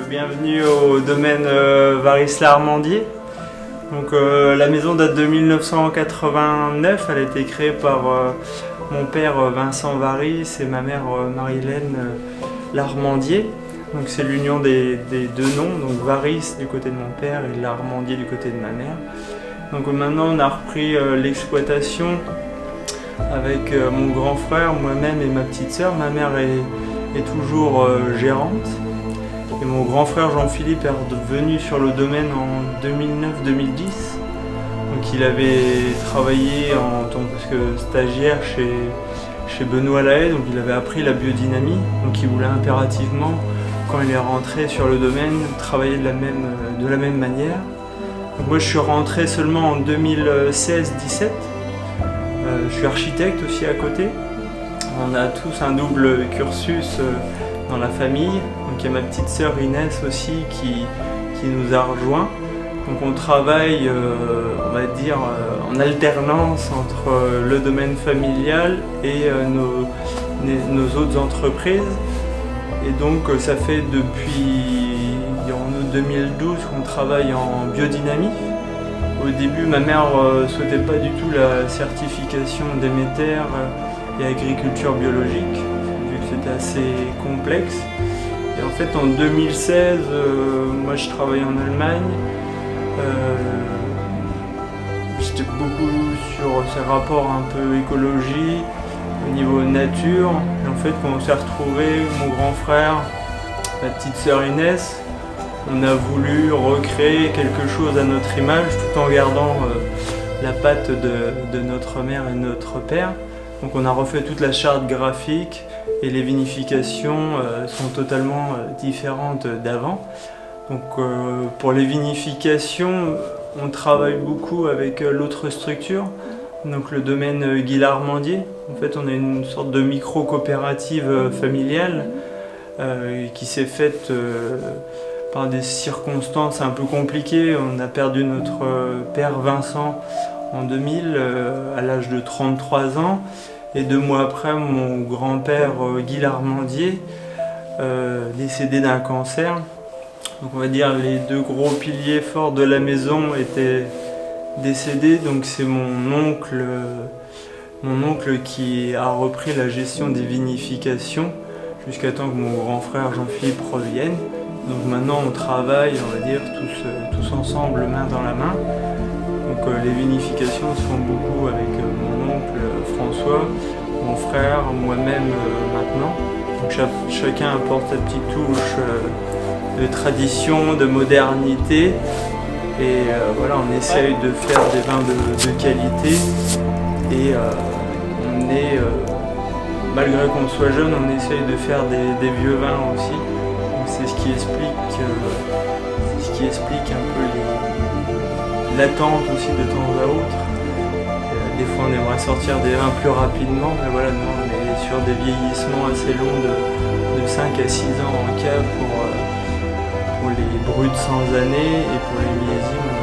Bienvenue au domaine Varis-Larmandier. La maison date de 1989, elle a été créée par mon père Vincent Varis et ma mère Marie-Hélène Larmandier. C'est l'union des deux noms, donc Varis du côté de mon père et Larmandier du côté de ma mère. Maintenant on a repris l'exploitation avec mon grand frère, moi-même et ma petite sœur. Ma mère est toujours gérante. Et mon grand frère Jean-Philippe est revenu sur le domaine en 2009-2010. Il avait travaillé en tant que stagiaire chez Benoît Lahaye, donc il avait appris la biodynamie. Il voulait impérativement, quand il est rentré sur le domaine, travailler de la même manière. Moi je suis rentré seulement en 2016-17. Je suis architecte aussi à côté. On a tous un double cursus dans la famille. Il y a ma petite sœur Inès aussi qui nous a rejoints. On travaille, on va dire, en alternance entre le domaine familial et nos autres entreprises. Et donc ça fait depuis 2012 qu'on travaille en biodynamie. Au début, ma mère ne souhaitait pas du tout la certification Déméter et agriculture biologique, vu que c'était assez complexe. Et en fait, en 2016, moi je travaillais en Allemagne. J'étais beaucoup sur ces rapports un peu écologie, au niveau nature. Et en fait, quand on s'est retrouvés, mon grand frère, ma petite sœur Inès, on a voulu recréer quelque chose à notre image tout en gardant la patte de notre mère et notre père. Donc on a refait toute la charte graphique et les vinifications sont totalement différentes d'avant. Pour les vinifications, on travaille beaucoup avec l'autre structure, donc le domaine Guy Larmandier. En fait, on a une sorte de micro-coopérative familiale qui s'est faite par des circonstances un peu compliquées. On a perdu notre père Vincent en 2000 à l'âge de 33 ans. Et 2 mois après, mon grand-père Guy Larmandier, décédé d'un cancer. Donc on va dire les 2 gros piliers forts de la maison étaient décédés. Donc c'est mon oncle qui a repris la gestion des vinifications jusqu'à temps que mon grand frère Jean-Philippe revienne. Donc maintenant on travaille, on va dire, tous ensemble, main dans la main. Les vinifications se font beaucoup avec mon oncle François, mon frère, moi-même maintenant. Chacun apporte sa petite touche de tradition, de modernité. Et on essaye de faire des vins de qualité. Et malgré qu'on soit jeune, on essaye de faire des vieux vins aussi. C'est ce qui explique un peu l'attente aussi de temps à autre. Des fois on aimerait sortir des vins plus rapidement, mais nous on est sur des vieillissements assez longs de 5 à 6 ans en cave pour les bruts de 100 années et pour les millésimes